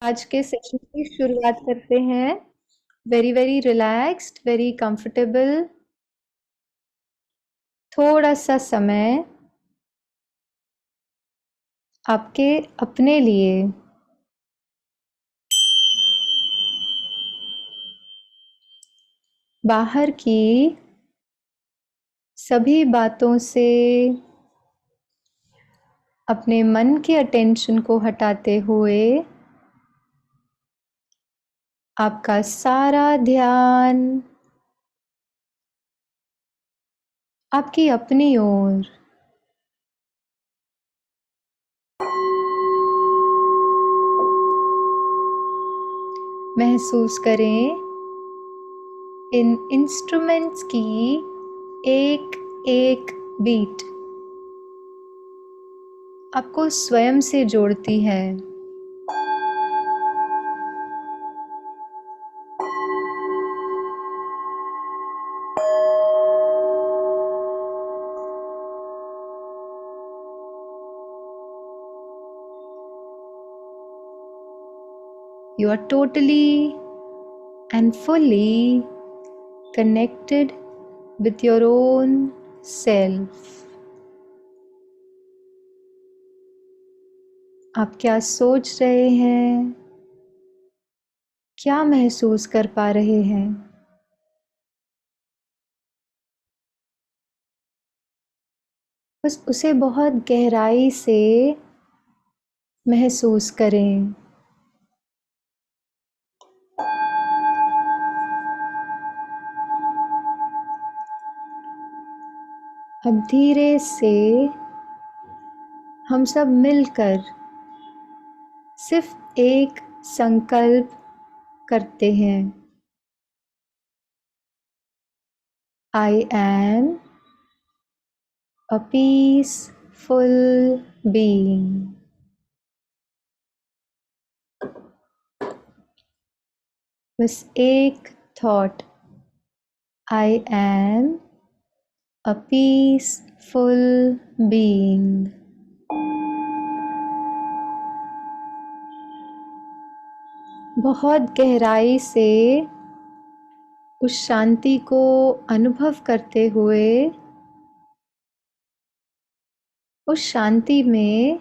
आज के सेशन की शुरुआत करते हैं। Very very relaxed, very comfortable. थोड़ा सा समय आपके अपने लिए। बाहर की सभी बातों से अपने मन के अटेंशन को हटाते हुए आपका सारा ध्यान आपकी अपनी ओर। महसूस करें इन इंस्ट्रूमेंट्स की एक एक बीट आपको स्वयं से जोड़ती है। You are totally and fully connected with your own self. आप क्या सोच रहे हैं, क्या महसूस कर पा रहे हैं, बस उसे बहुत गहराई से महसूस करें। अब धीरे से हम सब मिलकर सिर्फ एक संकल्प करते हैं। I am a peaceful being. बस एक thought, I am a peaceful being. बहुत गहराई से उस शांति को अनुभव करते हुए उस शांति में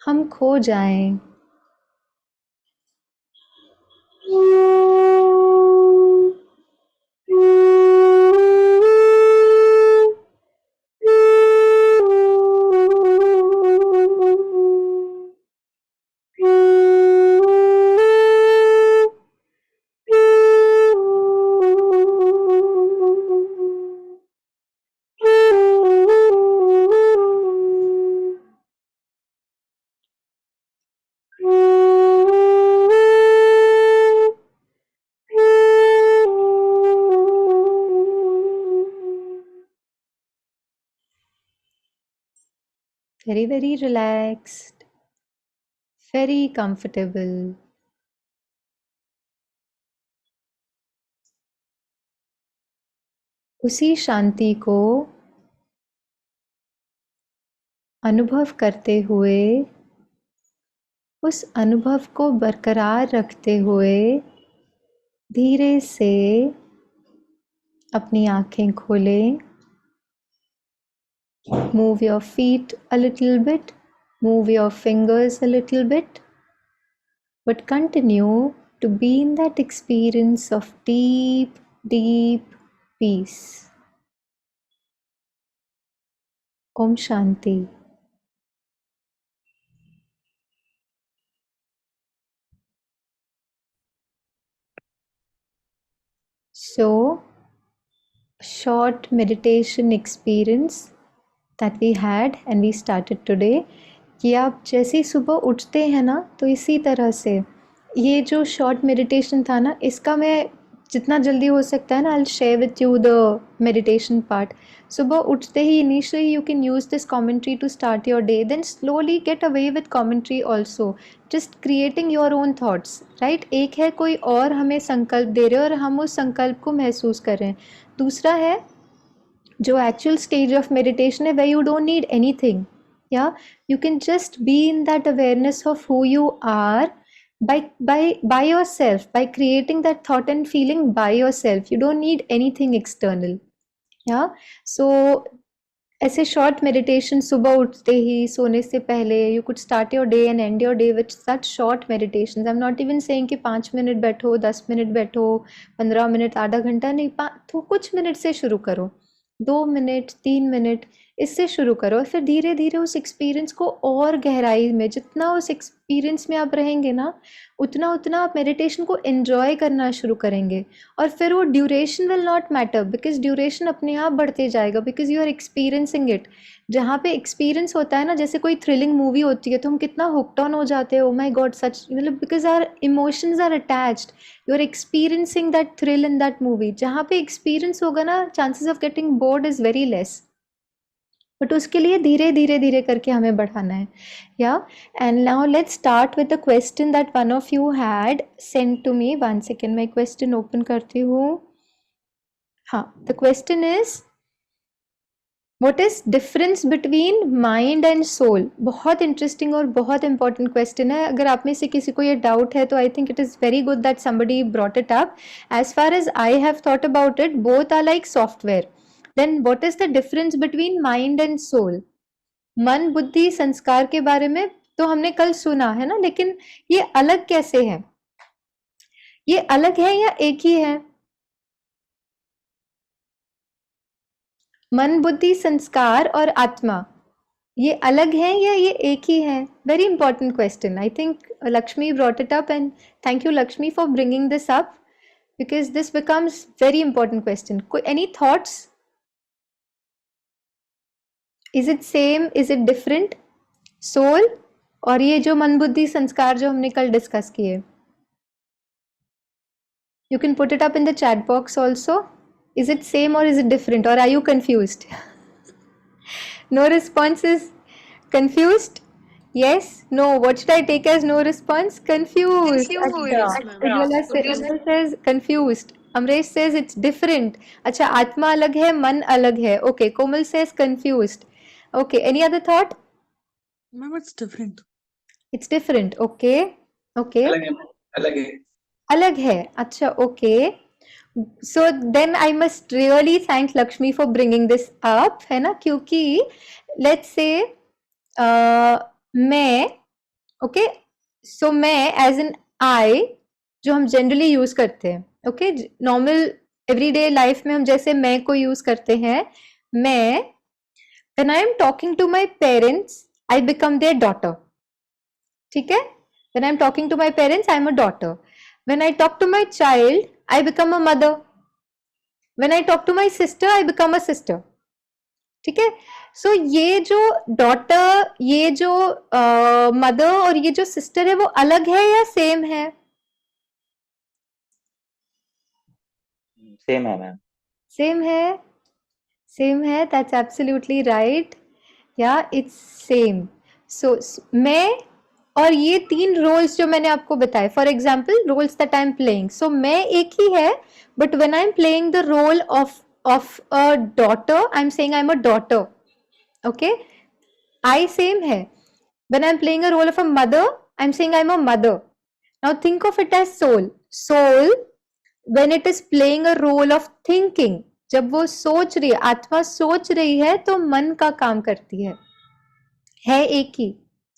हम खो जाएं। Very, very relaxed, very comfortable. उसी शांति को अनुभव करते हुए, उस अनुभव को बरकरार रखते हुए धीरे से अपनी आंखें खोलें। Move your feet a little bit, move your fingers a little bit, but continue to be in that experience of deep, deep peace. Om Shanti. So, short meditation experience that we had and we started today कि आप जैसे ही सुबह उठते हैं ना, तो इसी तरह से ये जो शॉर्ट मेडिटेशन था ना, इसका मैं जितना जल्दी हो सकता है ना, I will share with you the meditation part. सुबह उठते ही initially you can use this commentary to start your day, then slowly get away with commentary also, just creating your own thoughts, right. एक है कोई और हमें संकल्प दे रहे हैं और हम उस संकल्प को महसूस कर रहे हैं. दूसरा है जो एक्चुअल स्टेज ऑफ मेडिटेशन है, way you don't need anything, Yeah, you can just be in that awareness of who you are by yourself, by creating that thought and feeling by yourself. You don't need anything external. Yeah, so ऐसे short meditation सुबह उठते ही सोने से पहले you could start your day and and your day with such short meditation. I am not even saying कि 5 minute बैठो, 10 minute बैठो, 15 minute, आधा घंटा नहीं, तो कुछ मिनट से शुरू करो, 2 मिनट, 3 मिनट, इससे शुरू करो. और फिर धीरे धीरे उस एक्सपीरियंस को और गहराई में, जितना उस एक्सपीरियंस में आप रहेंगे ना, उतना उतना आप मेडिटेशन को एंजॉय करना शुरू करेंगे. और फिर वो duration will not matter, because duration अपने आप बढ़ते जाएगा, because you are experiencing it. जहाँ पे एक्सपीरियंस होता है ना, जैसे कोई थ्रिलिंग मूवी होती है तो हम कितना हुक्ड ऑन हो जाते हैं, ओ माय गॉड सच, मतलब because our emotions are attached. You are experiencing that thrill in that movie. जहाँ पे एक्सपीरियंस होगा ना, chances of getting bored is very less. But उसके लिए धीरे धीरे धीरे करके हमें बढ़ाना है. या and now let's start with the question that one of you had send to me. 1 second, मैं क्वेश्चन ओपन करती हूँ. हाँ, the question is what is difference between mind and soul. बहुत इंटरेस्टिंग और बहुत इंपॉर्टेंट क्वेश्चन है. अगर आप में से किसी को ये डाउट है तो I think it is very good that somebody brought it up. As far as I have thought about it, both are like software. Then what is the difference between mind and soul? मन, बुद्धि, संस्कार के बारे में तो हमने कल सुना है ना, लेकिन ये अलग कैसे है? ये अलग है या एक ही है? मन, बुद्धि, संस्कार और आत्मा, ये अलग है या ये एक ही है? Very important question. I think Lakshmi brought it up, and thank you Lakshmi for bringing this up, because this becomes very important question. Any thoughts? Is it same? Is it different? Soul और ये जो मन, बुद्धि, संस्कार जो हमने कल डिस्कस किए. You can put it up in the chat box also. Is it same or is it different, or are you confused? No responses. Confused? Yes? No? What should I take as no response? Confused. Ujjwala says confused. Amresh says it's different. अच्छा, आत्मा अलग है, मन अलग है. Okay. Komal says confused. Okay. Any other thought? Ma'am, it's different. It's different. Okay. Okay. अलग है. अलग है. अच्छा. Okay. So then I must really thank Lakshmi for bringing this up, है ना, क्योंकि let's say मैं, okay, so मैं as in I, जो हम जनरली यूज करते हैं, ओके, नॉर्मल एवरीडे लाइफ में हम जैसे मैं को यूज करते हैं, मैं, when I am talking to my parents, I become their daughter. ठीक है? When I am talking to my parents, I am a daughter. When I talk to my child, I become a mother. When I talk to my sister, I become a sister. ठीक है? सो ये जो daughter, ये जो mother और ये जो sister है, वो अलग है या सेम है? सेम है मैम. सेम है. सेम है. That's absolutely right. या इट्स सेम. सो मैं और ये 3 रोल्स जो मैंने आपको बताए, for example roles that I am playing. So मैं एक ही है, but when I am playing the role of a daughter, I am saying I am a daughter. Okay, I same है. When I'm playing a role of a mother, I'm saying I'm a mother. Now think of it as soul. Soul, when it is playing a role of thinking, जब वो सोच रही है, आत्मा सोच रही है, तो मन का काम करती है एक ही.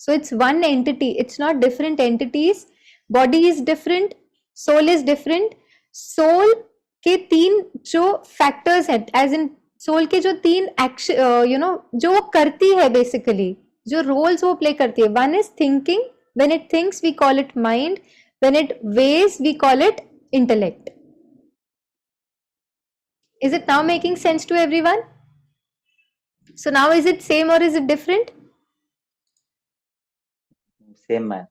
So it's one entity. It's not different entities. Body is different. Soul is different. Soul के 3 जो factors हैं, as in सोल के जो 3 एक्शन, जो वो करती है, बेसिकली जो रोल्स वो प्ले करती है. One is thinking. When it thinks we call it mind. When it weighs we call it intellect. Is it now making sense to everyone? So now is it same और is it different? Same ma'am.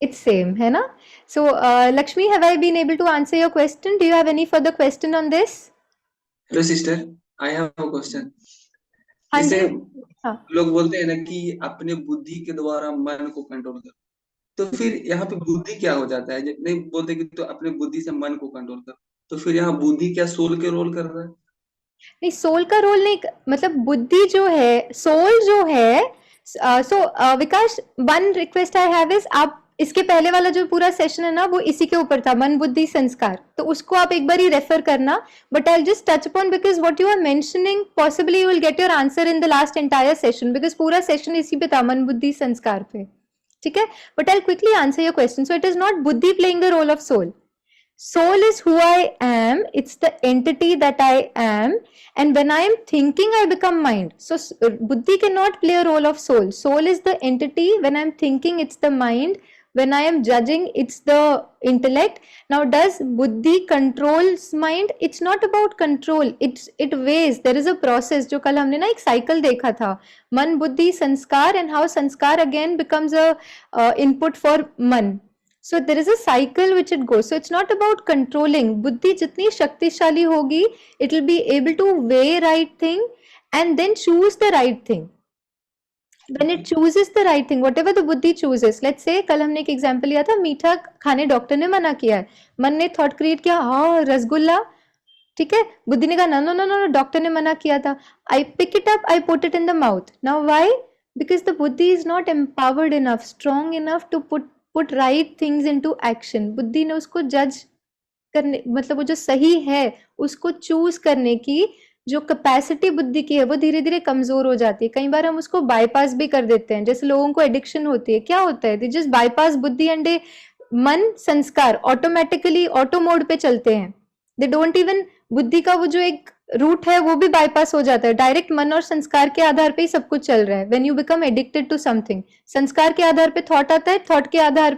It's same, है ना? So Lakshmi, have I been able to answer your question? Do you have any further question on this? Hello sister, I have a question. हाँ जी. जैसे लोग बोलते हैं ना कि अपने बुद्धि के द्वारा मन को कंट्रोल कर, तो फिर यहाँ पे बुद्धि क्या हो जाता है? जब नहीं बोलते कि तो अपने बुद्धि से मन को कंट्रोल कर, तो फिर यहाँ बुद्धि क्या सोल के रोल कर रहा है? नहीं, सोल का रोल नहीं, मतलब बुद्धि जो है, सोल जो है, Vikas, one request I have is, आप इसके पहले वाला जो पूरा सेशन है ना वो इसी के ऊपर था, मन बुद्धि संस्कार, तो उसको आप एक बार ही रेफर करना, but I just touch upon because what you are mentioning possibly you will get your answer in the last entire session, because पूरा सेशन इसी पे था, मन बुद्धि संस्कार पे, ठीक है, but I quickly answer your question. So it is not buddhi playing the role of soul. Soul is who I am, it's the entity that I am, and when I am thinking I become mind. So buddhi cannot play a role of soul. Soul is the entity. When I am thinking it's the mind, when I am judging it's the intellect. Now does buddhi controls mind? It's not about control, it weighs. There is a process. जो कल हमने ना एक cycle देखा था, मन बुद्धि संस्कार, and how संस्कार again becomes a input for मन. So there is a cycle which it goes. So it's not about controlling. बुद्धि जितनी शक्तिशाली होगी, it will be able to weigh right thing and then choose the right thing. When it chooses the right thing, whatever the बुद्धि chooses, let's say कल हमने एक example लिया था, मीठा खाने डॉक्टर ने मना किया है, मन ने thought create किया, हाँ रसगुल्ला, ठीक है, बुद्धि ने कहा no no no no, doctor ने मना किया था, I pick it up, I put it in the mouth. Now why? Because the buddhi is not empowered enough, strong enough to put right things into action. बुद्धि ने उसको जज करने, मतलब वो जो सही है उसको चूज करने की जो कैपेसिटी बुद्धि की है वो धीरे धीरे कमजोर हो जाती है. कई बार हम उसको बाईपास भी कर देते हैं, जैसे लोगों को एडिक्शन होती है, क्या होता है, जस्ट बाईपास बुद्धि एंड मन संस्कार ऑटोमेटिकली ऑटो मोड पे चलते हैं. दे डोंट इवन, बुद्धि का वो जो एक रूट है वो भी बाईपास हो जाता है, डायरेक्ट मन और संस्कार के आधार पे ही सब कुछ चल रहा है. When you become addicted to something, संस्कार के आधार पे थॉट आता है, थॉट के आधार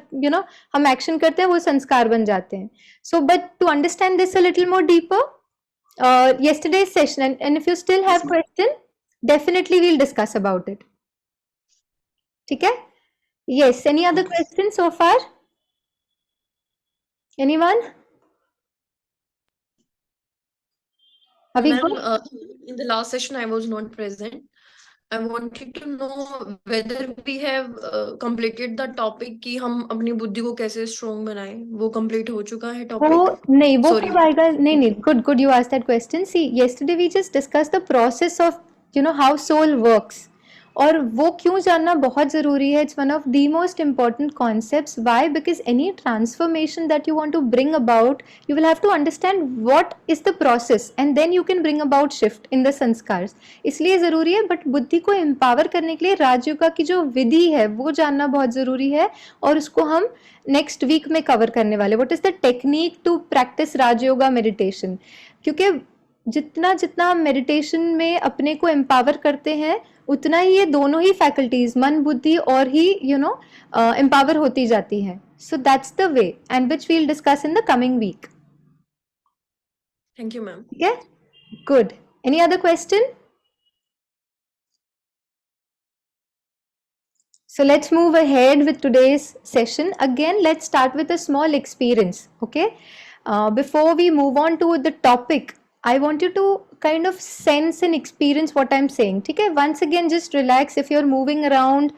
हम एक्शन करते हैं, वो संस्कार बन जाते हैं. So but to understand this a little more deeper, yesterday's session, and if you still have question, definitely we'll discuss about it. ठीक है? Yes, any other question so far? Anyone? Ma'am, in the last session I was not present. I wanted to know whether we have completed the topic कि हम अपनी बुद्धि को कैसे strong बनाएं. वो complete हो चुका है topic? वो नहीं, वो Sorry. कब आएगा? नहीं, good you asked that question. See, yesterday we just discussed the process of how soul works. और वो क्यों जानना बहुत ज़रूरी है. It's one of the most important concepts. Why? Because any transformation that you want to bring about, you will have to understand what is the process, and then you can bring about shift in the संस्कार. इसलिए ज़रूरी है, but बुद्धि को empower करने के लिए राजयोगा की जो विधि है वो जानना बहुत ज़रूरी है, और उसको हम नेक्स्ट वीक में कवर करने वाले. What is the technique to practice Rajyoga meditation. क्योंकि जितना जितना हम मेडिटेशन में अपने को एम्पावर करते हैं, उतना ही ये दोनों ही फैकल्टीज मन बुद्धि और ही एम्पावर होती जाती हैं. So that's the way and which we'll discuss in the coming week. Thank you, ma'am. ठीक है, good. Any other question? So let's move ahead with today's session. Again, let's start with a small experience, okay? Before we move on to the topic, I want you to kind of sense and experience what I'm saying, ठीक है? Once again, just relax. If you're moving around,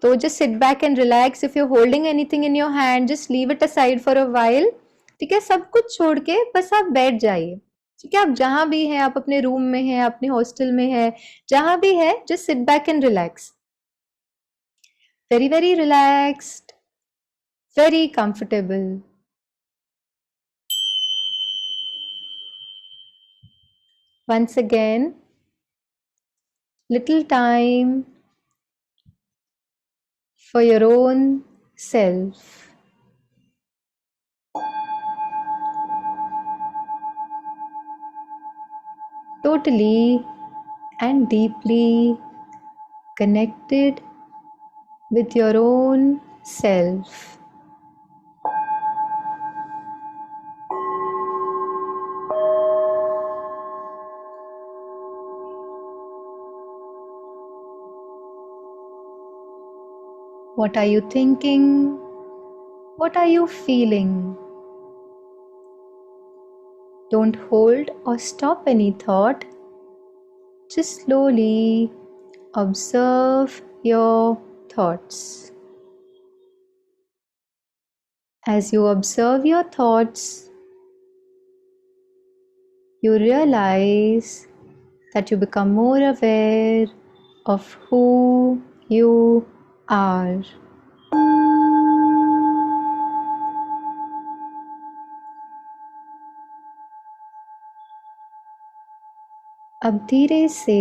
so just sit back and relax. If you're holding anything in your hand, just leave it aside for a while, ठीक है? सब कुछ छोड़ के बस आप बैठ जाइए, ठीक है? आप जहाँ भी हैं, आप अपने रूम में हैं, अपने हॉस्टल में हैं, जहाँ भी है, just sit back and relax. Very, very relaxed, very comfortable. Once again, little time for your own self. Totally and deeply connected with your own self. What are you thinking? What are you feeling? Don't hold or stop any thought. Just slowly observe your thoughts. As you observe your thoughts, you realize that you become more aware of who you are. अब धीरे से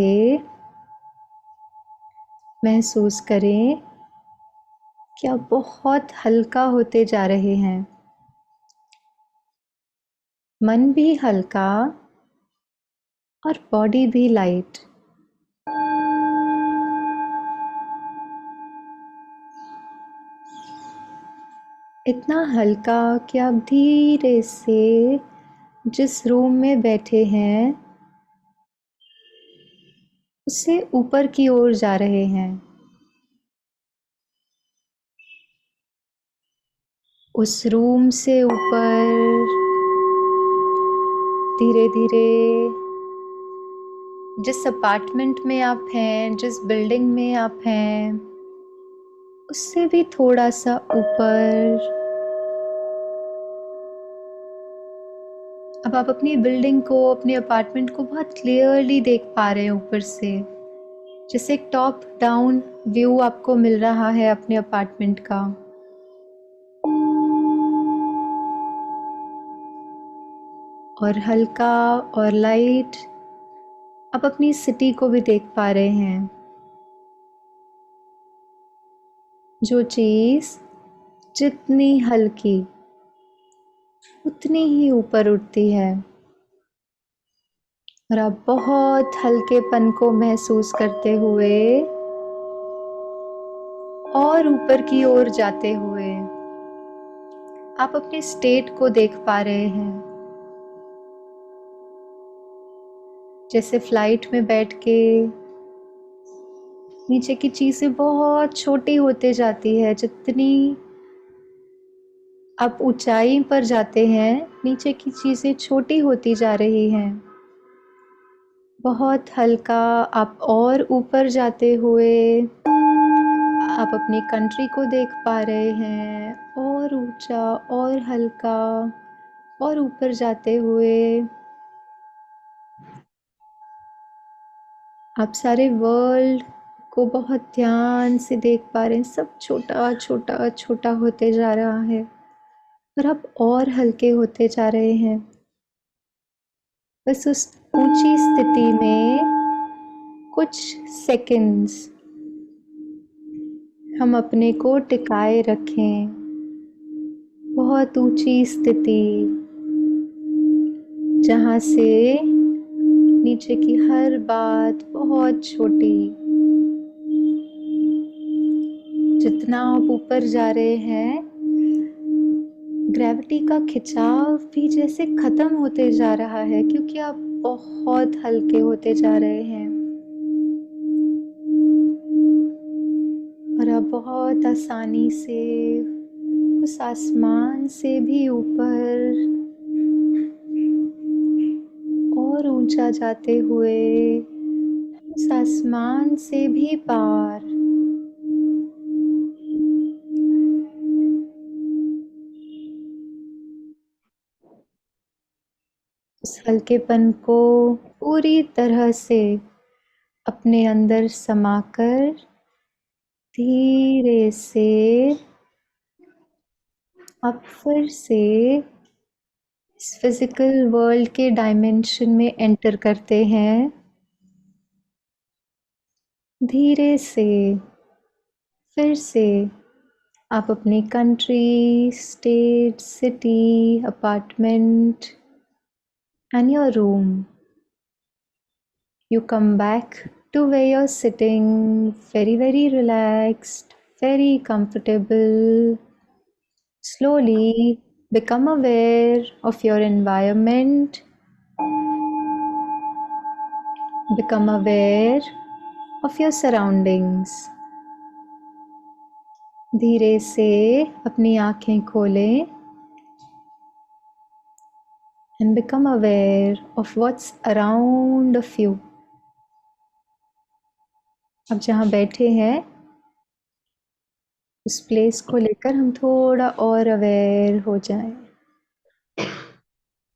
महसूस करें कि आप बहुत हल्का होते जा रहे हैं। मन भी हल्का और बॉडी भी लाइट। इतना हल्का कि आप धीरे से जिस रूम में बैठे हैं उससे ऊपर की ओर जा रहे हैं। उस रूम से ऊपर धीरे धीरे जिस अपार्टमेंट में आप हैं, जिस बिल्डिंग में आप हैं, उससे भी थोड़ा सा ऊपर। अब आप अपनी बिल्डिंग को, अपने अपार्टमेंट को बहुत क्लियरली देख पा रहे हैं ऊपर से, जैसे एक टॉप डाउन व्यू आपको मिल रहा है अपने अपार्टमेंट का। और हल्का और लाइट आप अपनी सिटी को भी देख पा रहे हैं। जो चीज़ जितनी हल्की उतनी ही ऊपर उठती है। और आप बहुत हल्केपन को महसूस करते हुए और ऊपर की ओर जाते हुए आप अपने स्टेट को देख पा रहे हैं। जैसे फ्लाइट में बैठ के नीचे की चीजें बहुत छोटी होते जाती है, जितनी आप ऊंचाई पर जाते हैं नीचे की चीजें छोटी होती जा रही हैं। बहुत हल्का आप और ऊपर जाते हुए आप अपनी कंट्री को देख पा रहे हैं, और ऊंचा और हल्का और ऊपर जाते हुए आप सारे वर्ल्ड को बहुत ध्यान से देख पा रहे हैं। सब छोटा छोटा छोटा होते जा रहा है और आप और हल्के होते जा रहे हैं। बस उस ऊंची स्थिति में कुछ सेकंड्स हम अपने को टिकाए रखें। बहुत ऊंची स्थिति जहाँ से नीचे की हर बात बहुत छोटी। जितना आप ऊपर जा रहे हैं ग्रेविटी का खिंचाव भी जैसे खत्म होते जा रहा है, क्योंकि आप बहुत हल्के होते जा रहे हैं और आप बहुत आसानी से उस आसमान से भी ऊपर और ऊंचा जाते हुए उस आसमान से भी पार उस हल्केपन को पूरी तरह से अपने अंदर समाकर धीरे से आप फिर से इस फिजिकल वर्ल्ड के डायमेंशन में एंटर करते हैं। धीरे से फिर से आप अपनी country, state, city, apartment and your room. You come back to where you're sitting, very relaxed, very comfortable. Slowly become aware of your environment. Become aware of your surroundings. धीरे से अपनी आँखें खोलें and become aware of what's around of you. अब जहाँ बैठे हैं उस प्लेस को लेकर हम थोड़ा और अवेयर हो जाएं।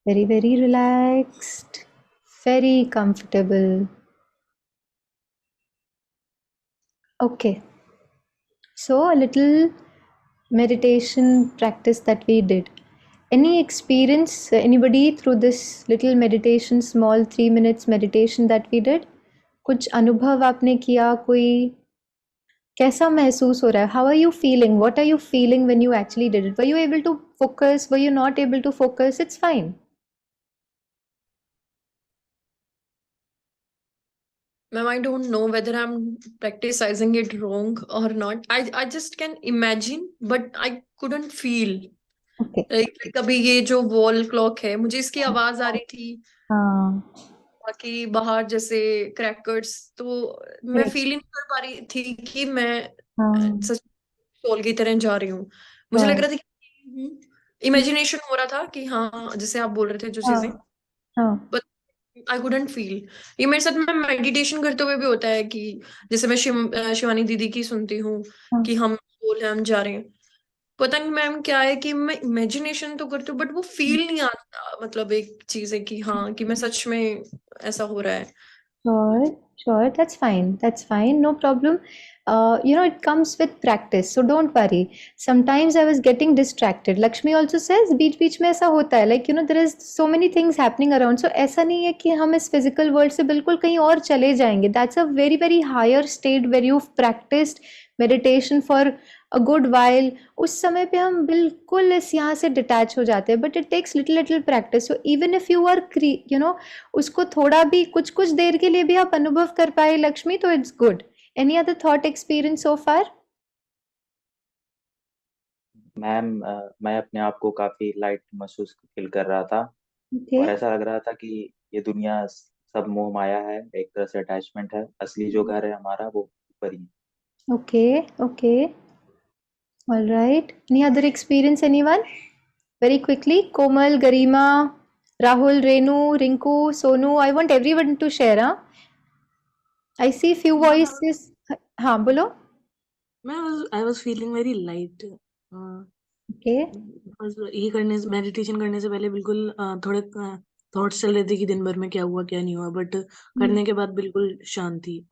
very relaxed, very comfortable. Okay, So, a little meditation practice that we did. Any experience, anybody, through this little meditation, small 3 minutes meditation that we did? कुछ अनुभव आपने किया? कोई कैसा महसूस हो रहा है? How are you feeling? What are you feeling when you actually did it? Were you able to focus? Were you not able to focus? It's fine. Ma'am, I don't know whether I'm practicing it wrong or not. I just can imagine, but I couldn't feel. Okay. Like अभी ये जो wall clock है, मुझे इसकी आवाज आ रही थी, हाँ, बाकी बाहर जैसे क्रैकर्स, तो मैं correct. फील ही नहीं कर पा रही थी कि मैं हाँ, सच सोल की तरह जा रही हूँ. मुझे लग हाँ, रहा था कि इमेजिनेशन हो रहा था कि हाँ, जैसे आप बोल रहे थे जो चीजें, हाँ, हाँ, बट आई कुडंट फील. ये मेरे साथ में मेडिटेशन करते हुए भी होता है कि जैसे मैं शिवानी दीदी की सुनती हूँ हाँ. कि हम सोल है, हम जा रहे हैं. पता नहीं मैम क्या है कि मैं इमेजिनेशन तो करती हूँ बट वो फील नहीं आता. मतलब एक चीज है कि हाँ, कि मैं सच में ऐसा हो रहा है. Sure, sure. That's fine. No problem. It comes with practice, so don't worry. Sometimes I was getting distracted. Lakshmi also says, बीच-बीच में ऐसा होता है. Like, there is so many things happening around. So ऐसा नहीं है कि हम इस physical world से बिल्कुल कहीं और चले जाएंगे. That's a very, very higher state where you've practiced meditation for a good while. उस समय पे हम बिल्कुल इस यहाँ से डिटैच हो जाते हैं. But it takes little practice. So even if you are, उसको थोड़ा भी कुछ कुछ देर के लिए भी आप अनुभव कर पाए लक्ष्मी, तो it's good. Any other thought experience so far? Ma'am मैं अपने आप को काफी लाइट महसूस फील कर रहा था ओके, और ऐसा लग रहा था कि ये दुनिया सब मोह माया है, एक तरह से अटैचमेंट है, असली जो घर है हमारा वो ऊपर ही है। Okay, okay, alright. Any other experience, anyone? Very quickly, Komal, Garima, Rahul, Renu, Rinku, Sonu, I want everyone to share. I see few voices. हाँ, बोलो. I was feeling very light. Okay, बस ये मेडिटेशन करने से पहले बिल्कुल थोड़े थॉट्स चल रहे थे कि दिन भर में क्या हुआ क्या नहीं हुआ, बट करने के बाद बिल्कुल शांति.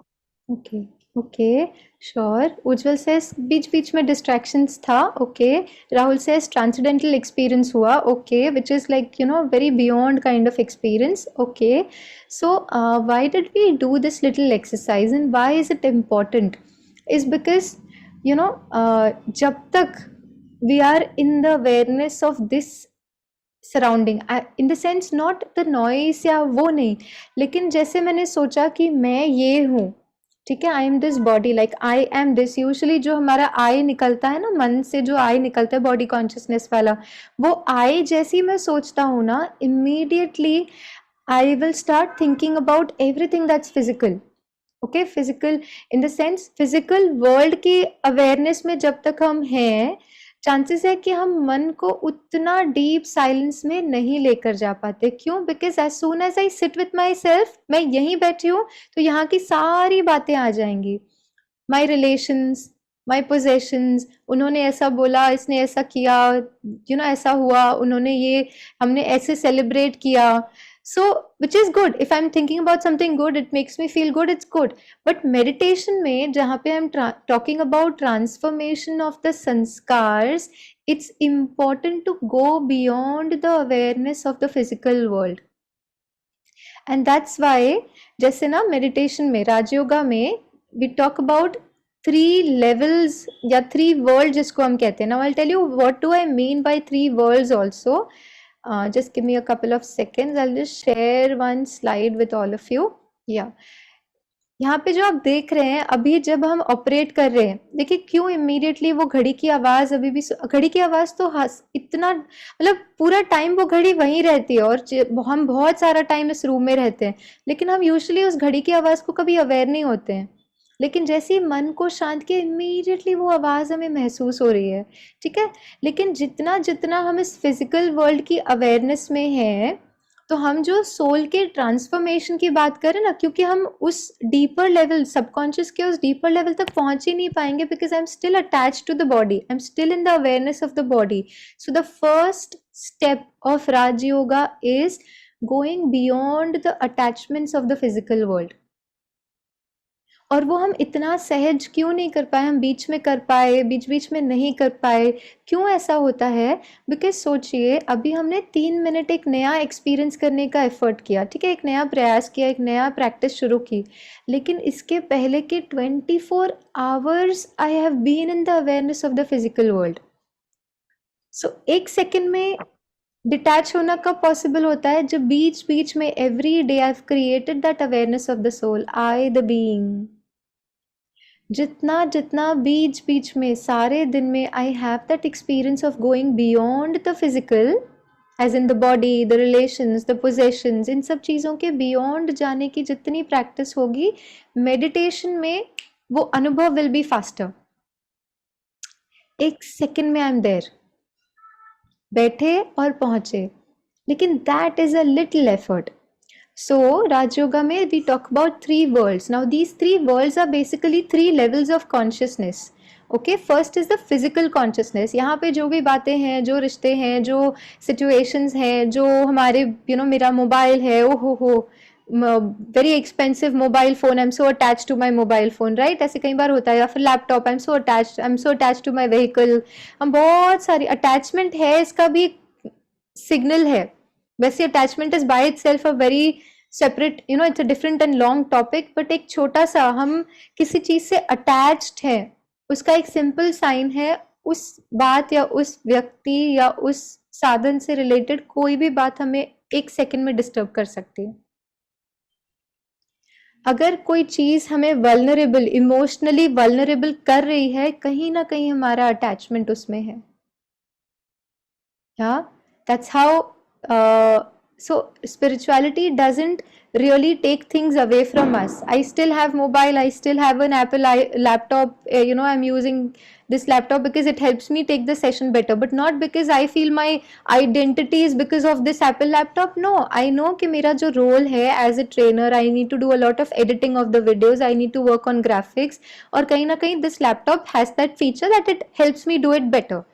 Okay, okay, sure. Ujjwal says बीच बीच में डिस्ट्रैक्शंस था. Okay. Rahul says transcendental experience हुआ. Okay, which is like very beyond kind of experience. Okay. So why did we do this little exercise and why is it important? Is because जब तक we are in the awareness of this surrounding, in the sense not the noise या वो नहीं, लेकिन जैसे मैंने सोचा कि मैं ये हूँ, ठीक है, I am this body, like I am this. Usually जो हमारा आई निकलता है ना, मन से जो आई निकलता है बॉडी कॉन्शियसनेस वाला, वो आई जैसी मैं सोचता हूँ ना, immediately I will start thinking about everything that's physical. Okay, physical in the sense physical world की अवेयरनेस में जब तक हम हैं, चांसेस है कि हम मन को उतना डीप साइलेंस में नहीं लेकर जा पाते. क्यों? Because as soon as I sit with my self, मैं यहीं बैठी हूँ तो यहाँ की सारी बातें आ जाएंगी. माई रिलेशंस, माई पोजेशंस, उन्होंने ऐसा बोला, इसने ऐसा किया, ऐसा हुआ, उन्होंने ये, हमने ऐसे सेलिब्रेट किया. So, which is good. If I'm thinking about something good, it makes me feel good, it's good. But meditation में जहाँ पे I'm talking about transformation of the sanskars, it's important to go beyond the awareness of the physical world. And that's why, जैसे ना meditation में, राजयोगा में, we talk about 3 levels या 3 worlds जिसको हम कहते हैं. Now I'll tell you what do I mean by 3 worlds also. Just give me a couple of seconds. I'll just share one slide with all of you. Yeah. यहाँ पे जो आप देख रहे हैं, अभी जब हम ऑपरेट कर रहे हैं, देखिए क्यों इमीडिएटली वो घड़ी की आवाज, अभी भी घड़ी की आवाज तो इतना, मतलब पूरा टाइम वो घड़ी वहीं रहती है और हम बहुत सारा टाइम इस रूम में रहते हैं, लेकिन हम यूजुअली उस घड़ी की आवाज को कभी अवेयर नहीं होते हैं. लेकिन जैसे ही मन को शांत किया, इमीडिएटली वो आवाज़ हमें महसूस हो रही है, ठीक है. लेकिन जितना जितना हम इस फिजिकल वर्ल्ड की अवेयरनेस में हैं, तो हम जो सोल के ट्रांसफॉर्मेशन की बात करें ना, क्योंकि हम उस डीपर लेवल, सबकॉन्शियस के उस डीपर लेवल तक पहुंच ही नहीं पाएंगे, because I am still attached to the body, I am still in the awareness of the body. So the first step of Rajyoga is going beyond the attachments of the physical world. और वो हम इतना सहज क्यों नहीं कर पाए, हम बीच में कर पाए, बीच बीच में नहीं कर पाए, क्यों ऐसा होता है? बिकॉज सोचिए, अभी हमने 3 मिनट एक नया एक्सपीरियंस करने का एफर्ट किया, ठीक है, एक नया प्रयास किया, एक नया प्रैक्टिस शुरू की, लेकिन इसके पहले के 24 hours I have been in the awareness of the physical world. So एक सेकेंड में डिटैच होना कब पॉसिबल होता है? जब बीच बीच में every day I have created that awareness of the soul, I the being. जितना जितना बीच बीच में सारे दिन में I have that experience of going beyond the physical, as in the body, the relations, the possessions, इन सब चीज़ों के बियॉन्ड जाने की जितनी प्रैक्टिस होगी मेडिटेशन में, वो अनुभव विल बी फास्टर. एक सेकेंड में आई एम देयर, बैठे और पहुंचे, लेकिन that is a little effort. So Raj Yoga में we talk about 3 worlds. Now these 3 worlds are basically 3 levels of consciousness. Okay, first is the physical consciousness. यहाँ पे जो भी बातें हैं, जो रिश्ते हैं, जो situations हैं, जो हमारे मेरा मोबाइल है, ओ हो very expensive mobile phone, I am so attach to my mobile phone, right? ऐसे कई बार होता है. या फिर laptop, I am so attach to my vehicle. हम बहुत सारी अटैचमेंट है, इसका भी सिग्नल है. वैसे attachment is by itself a very separate, it's a different and long topic, but एक छोटा सा, हम किसी चीज से अटैच्ड हैं, उसका एक सिंपल साइन है, उस बात या उस व्यक्ति या उस साधन से रिलेटेड कोई भी बात हमें एक सेकंड में डिस्टर्ब कर सकती है. अगर कोई चीज हमें वल्नरेबल, इमोशनली वल्नरेबल कर रही है, कहीं ना कहीं हमारा अटैचमेंट उसमें है. Yeah, that's how so spirituality doesn't really take things away from us. I still have mobile, I still have an Apple laptop, I'm using this laptop because it helps me take the session better, but not because I feel my identity is because of this Apple laptop. No, I know कि मेरा जो role है as a trainer, I need to do a lot of editing of the videos, I need to work on graphics, और कहीं ना कहीं this laptop has that feature that it helps me do it better.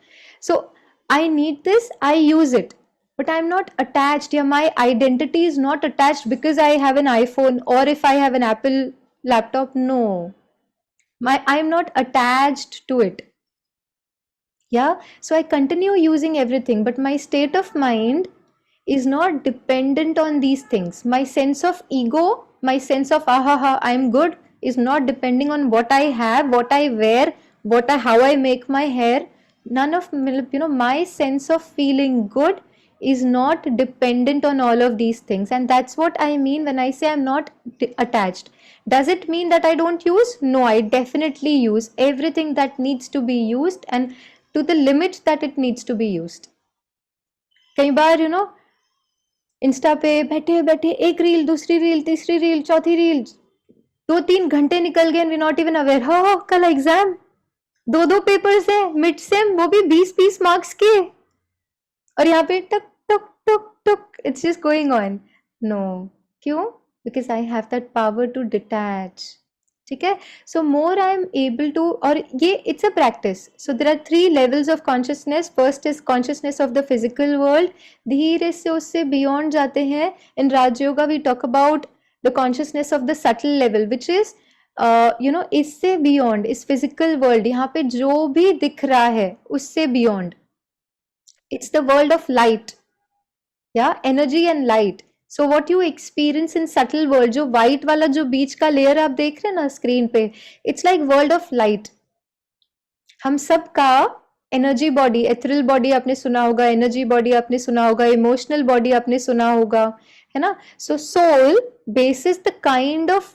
So I need this, I use it, but I'm not attached. Yeah, my identity is not attached because I have an iPhone or if I have an Apple laptop. No, I'm not attached to it. Yeah, so I continue using everything, but my state of mind is not dependent on these things. My sense of ego, my sense of I'm good, is not depending on what I have, what I wear, how I make my hair. None of, my sense of feeling good is not dependent on all of these things, and that's what I mean when I say I'm not attached. Does it mean that I don't use? No, I definitely use everything that needs to be used, and to the limit that it needs to be used. कई बार Insta पे बैठे बैठे एक reel, दूसरी reel, तीसरी reel, चौथी reel, 2-3 घंटे निकल गए, वी नॉट इवन अवेयर. हो कल एग्जाम, 2 पेपर्स है, मिड सेम, वो भी 20-20 मार्क्स के, और यहाँ पे टक टक टक टक, it's just going on. No, क्यों? Because I have that power to detach. ठीक है, so more I am able to, और ये it's a practice. So there are 3 levels of consciousness. First is consciousness of the physical world. धीरे से उससे beyond जाते हैं. In Rajyoga we talk about the consciousness of the subtle level, which is इससे beyond, इस physical world, यहाँ पे जो भी दिख रहा है उससे beyond. It's the world of light, या energy and light. So what you experience in subtle world, जो व्हाइट वाला जो बीच का लेयर आप देख रहे हैं ना स्क्रीन पे, it's like world of light. हम सब का एनर्जी बॉडी, एथरल बॉडी आपने सुना होगा, एनर्जी बॉडी आपने सुना होगा, इमोशनल बॉडी आपने सुना होगा, है ना. So soul basis the kind of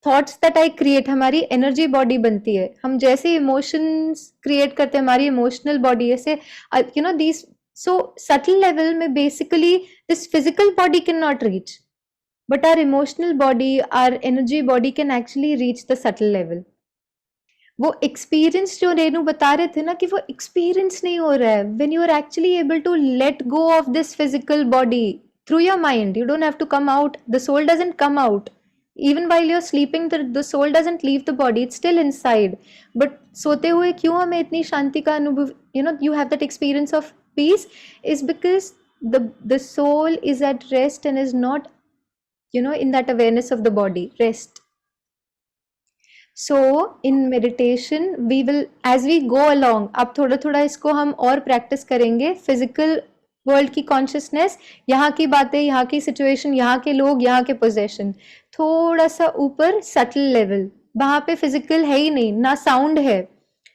thoughts that I create, हमारी एनर्जी बॉडी बनती है. हम जैसे इमोशंस क्रिएट करते हैं, हमारी इमोशनल बॉडी, ऐसे दीज. So subtle level में basically this physical body cannot reach, but our emotional body, our energy body can actually reach the subtle level. वो experience जो रेनू बता रहे थे ना कि वो experience नहीं हो रहा है, when you are actually able to let go of this physical body through your mind, you don't have to come out, the soul doesn't come out. Even while you're sleeping, the soul doesn't leave the body, it's still inside. But सोते हुए क्यों हमें इतनी शांति का अनुभव, you have that experience of peace, is because the soul is at rest and is not in that awareness of the body. Rest. So in meditation we will, as we go along, अब थोड़ा थोड़ा इसको हम और practice करेंगे. Physical world की consciousness, यहाँ की बातें, यहाँ की सिचुएशन, यहाँ के लोग, यहाँ के पोजेशन, थोड़ा सा ऊपर सटल लेवल, वहाँ पे फिजिकल है ही नहीं, ना साउंड है.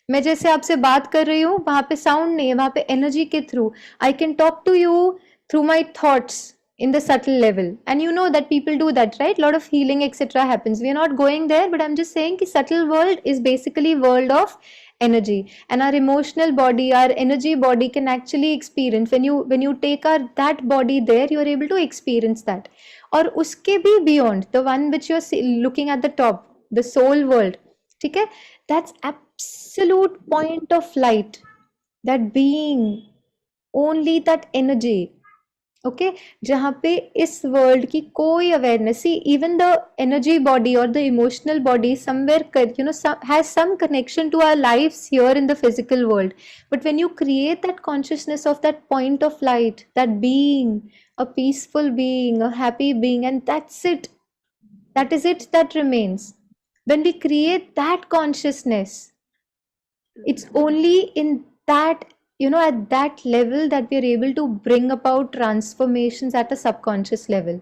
मैं जैसे आपसे बात कर रही हूँ, वहाँ पे साउंड नहीं है, वहाँ पे एनर्जी के through I can talk to you through my thoughts in the subtle level. And you know that people do that, right? A lot of healing etc happens. We are not going there, but I'm just saying ki subtle world is basically world of energy, and our emotional body, our energy body can actually experience, when you take that body there, you are able to experience that. और उसके भी beyond, the one which you're looking at the top, the soul world, ठीक है, that's absolute point of light, that being, only that energy. Okay, जहाँ पे इस world की कोई awareness, see even the energy body और the emotional body somewhere you know has some connection to our lives here in the physical world, but when you create that consciousness of that point of light, that being a peaceful being, a happy being, and that's it, that is it, that remains. When we create that consciousness, it's only in that, you know, at that level that we are able to bring about transformations at a subconscious level.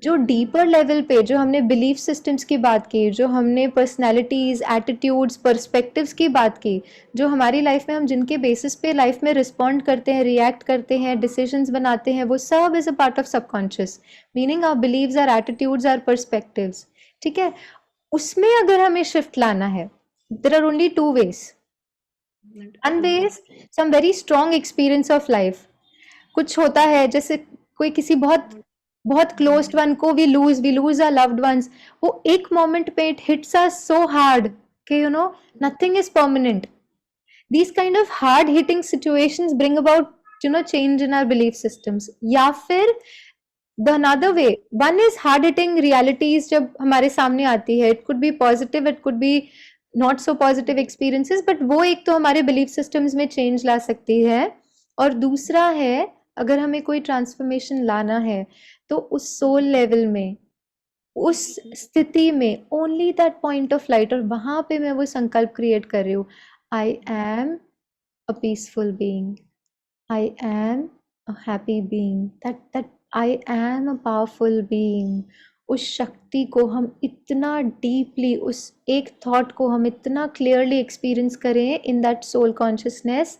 जो deeper level पे, जो हमने belief systems की बात की, जो हमने personalities, attitudes, perspectives की बात की, जो हमारी लाइफ में हम जिनके बेसिस पे लाइफ में रिस्पॉन्ड करते हैं, रिएक्ट करते हैं, डिसीजंस बनाते हैं, वो सब is a part of subconscious, meaning our beliefs, our attitudes, our perspectives. ठीक है, उसमें अगर हमें शिफ्ट लाना है, there are only two ways. One way is some very strong experience of life. कुछ होता है जैसे कोई किसी बहुत क्लोज्ड वन को we lose our loved ones, वो एक मोमेंट पे it hits us so hard कि you know nothing is permanent. These kind of hard hitting situations bring about you know change in our belief systems. या फिर the another way, one is hard hitting realities जब हमारे सामने आती है, it could be positive, it could be not so positive experiences, but वो एक तो हमारे बिलीफ सिस्टम्स में चेंज ला सकती है. और दूसरा है, अगर हमें कोई ट्रांसफॉर्मेशन लाना है तो उस सोल लेवल में, उस स्थिति में, only that point of light, और वहां पे मैं वो संकल्प क्रिएट कर रही हूँ, आई am a peaceful being, I am a happy being, that I am a powerful being. उस शक्ति को हम इतना डीपली, उस एक थॉट को हम इतना क्लियरली एक्सपीरियंस करें in that soul consciousness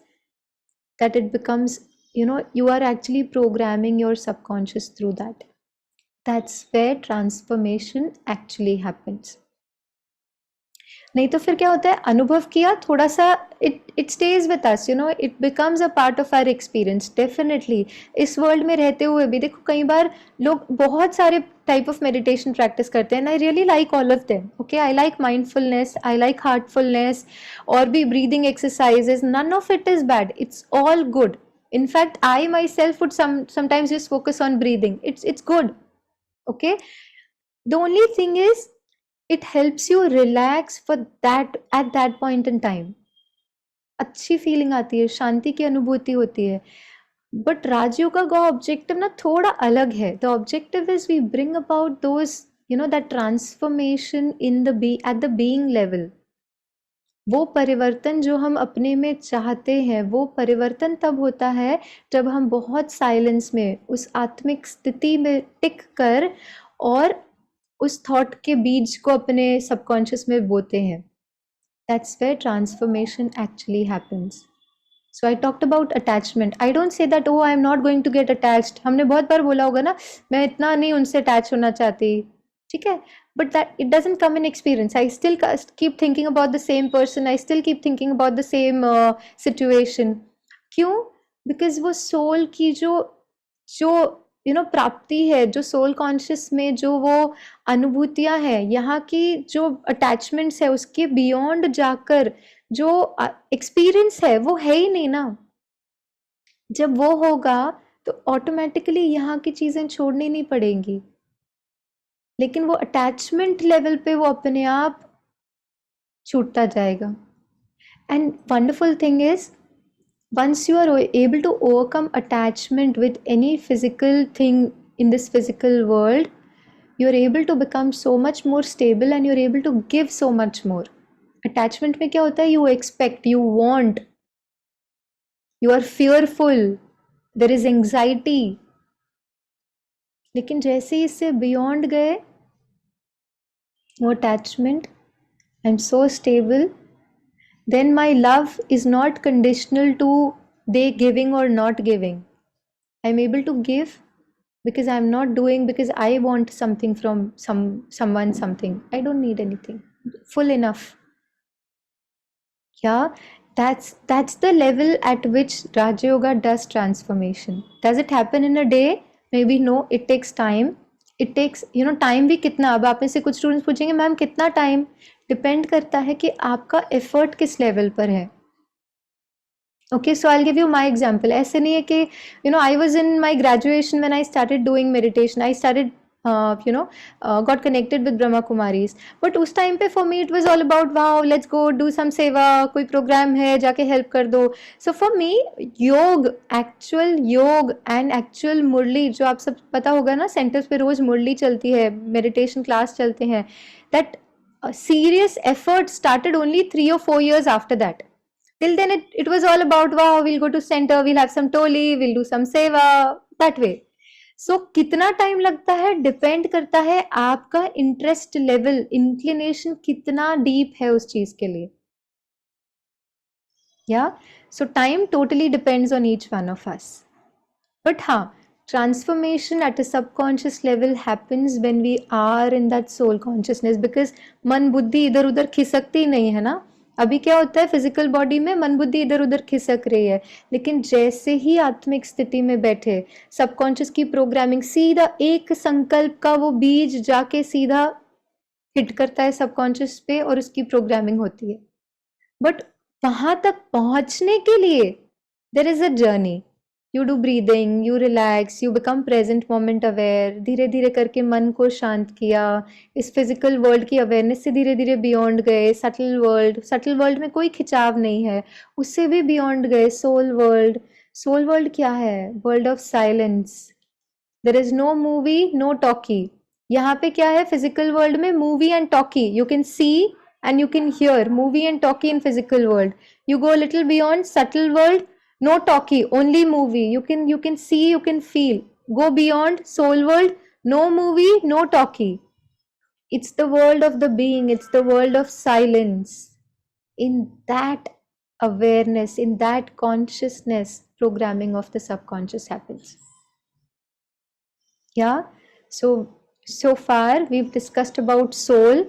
that it becomes, you know, you are actually programming your subconscious through that. That's where transformation actually happens. नहीं तो फिर क्या होता है, अनुभव किया थोड़ा सा, it stays with us, you know, it becomes a part of our experience. Definitely इस वर्ल्ड में रहते हुए भी देखो, कई बार लोग बहुत सारे टाइप ऑफ मेडिटेशन प्रैक्टिस करते हैं, I really like all of them. Okay, I like mindfulness, I like heartfulness, और भी breathing exercises, none of it is bad, it's all good. In fact, I myself would sometimes just focus on breathing. It's good. Okay. The only thing is, it helps you relax for that at that point in time. अच्छी feeling आती है, शांति की अनुभूति होती है. But Rajyoga का objective ना थोड़ा अलग है. The objective is we bring about those, you know, that transformation in the at the being level. वो परिवर्तन जो हम अपने में चाहते हैं, वो परिवर्तन तब होता है जब हम बहुत साइलेंस में, उस आत्मिक स्थिति में टिक कर, और उस थॉट के बीज को अपने सबकॉन्शियस में बोते हैं. That's where transformation actually happens. So I talked about attachment. I don't say that oh I am not going to get attached. हमने बहुत बार बोला होगा ना, मैं इतना नहीं उनसे अटैच होना चाहती, ठीक है, but that it doesn't come in experience. I still keep thinking about the same person, I still keep thinking about the same situation. क्यों? Because वो सोल की जो यू नो प्राप्ति है, जो सोल कॉन्शियस में जो वो अनुभूतियां हैं, यहाँ की जो अटैचमेंट्स है, उसके बियॉन्ड जाकर जो एक्सपीरियंस है, वो है ही नहीं ना. जब वो होगा तो ऑटोमेटिकली यहाँ की चीजें छोड़नी नहीं पड़ेंगी. लेकिन वो अटैचमेंट लेवल पे वो अपने आप छूटता जाएगा. And wonderful thing is, once you are able to overcome attachment with any physical thing in this physical world, you're able to become so much more stable and you're able to give so much more. Attachment में क्या होता है? You expect, you want, you are fearful, there is anxiety. लेकिन जैसे ही इससे beyond गए, no attachment, I'm so stable, then my love is not conditional to they giving or not giving. I'm able to give because I'm not doing because I want something from someone something. I don't need anything. Full enough. Yeah, that's the level at which Raja Yoga does transformation. Does it happen in a day? Maybe no, it takes time. It takes, time भी कितना, अब आप में से कुछ students पूछेंगे ma'am कितना time, depend करता है कि आपका एफर्ट किस लेवल पर है. Okay, so I'll give you my example. ऐसे नहीं है कि I was in my graduation when I started doing meditation. I started got connected with Brahma Kumaris. But उस time पे for me it was all about wow, let's go do some सेवा, कोई program है जाके help कर दो. So for me actual योग and actual मुरली, जो आप सब पता होगा ना, सेंटर्स पे रोज मुरली चलती है, meditation class चलते हैं, that serious effort started only 3 or 4 years after that. Till then it was all about wow, we'll go to center, we'll have some toli, we'll do some seva, that way. So कितना time लगता है depend करता है आपका interest level, inclination कितना deep है उस चीज के लिए. Yeah, so time totally depends on each one of us. But हाँ, transformation at a subconscious level happens when we are in that soul consciousness, because मन बुद्धि इधर उधर खिसकती नहीं है ना. अभी क्या होता है, फिजिकल बॉडी में मन बुद्धि इधर उधर खिसक रही है, लेकिन जैसे ही आत्मिक स्थिति में बैठे, सबकॉन्शियस की प्रोग्रामिंग सीधा एक संकल्प का वो बीज जाके सीधा हिट करता है सबकॉन्शियस पे और उसकी प्रोग्रामिंग होती है. बट वहां तक पहुंचने के लिए there is a journey. You do breathing, you relax, you become present moment aware, धीरे धीरे करके मन को शांत किया, इस फिजिकल वर्ल्ड की अवेयरनेस से धीरे धीरे बियॉन्ड गए. सटल वर्ल्ड में कोई खिंचाव नहीं है, उससे भी बियॉन्ड गए सोल वर्ल्ड. सोल वर्ल्ड क्या है? World of silence. There is no movie, no talkie. यहाँ पे क्या है, फिजिकल वर्ल्ड में movie and talkie, you can see and you can hear movie and talkie in physical world. You go a little beyond subtle world, no talkie, only movie. You can see, you can feel. Go beyond soul world, no movie, no talkie. It's the world of the being, it's the world of silence. In that awareness, in that consciousness, programming of the subconscious happens. Yeah, so far we've discussed about soul,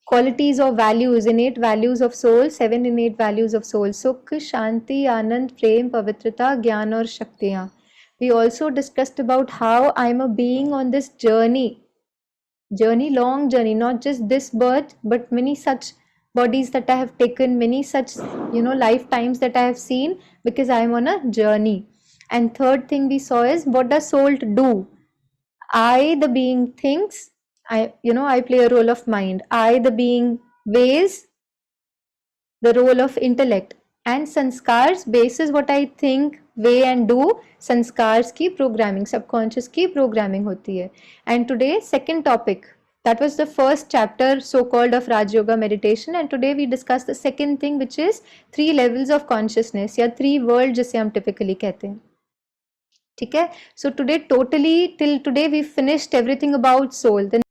qualities or values, innate values of soul, 7 innate values of soul: sukh, shanti, anand, prem, pavitrata, gyan aur shaktiyan. We also discussed about how I'm a being on this journey, long journey, not just this birth, but many such bodies that I have taken, many such lifetimes that I have seen, because I'm on a journey. And third thing we saw is, what does soul do? I, the being, thinks. I play a role of mind. I, the being, weighs, the role of intellect. And sanskars, basis what I think, weigh and do, sanskars की programming, subconscious की programming होती है. And today, second topic, that was the first chapter so-called of Raj Yoga meditation, and today we discuss the second thing, which is 3 levels of consciousness, या 3 world जिसे हम typically कहते हैं. ठीक है? So today, totally till today we finished everything about soul. Then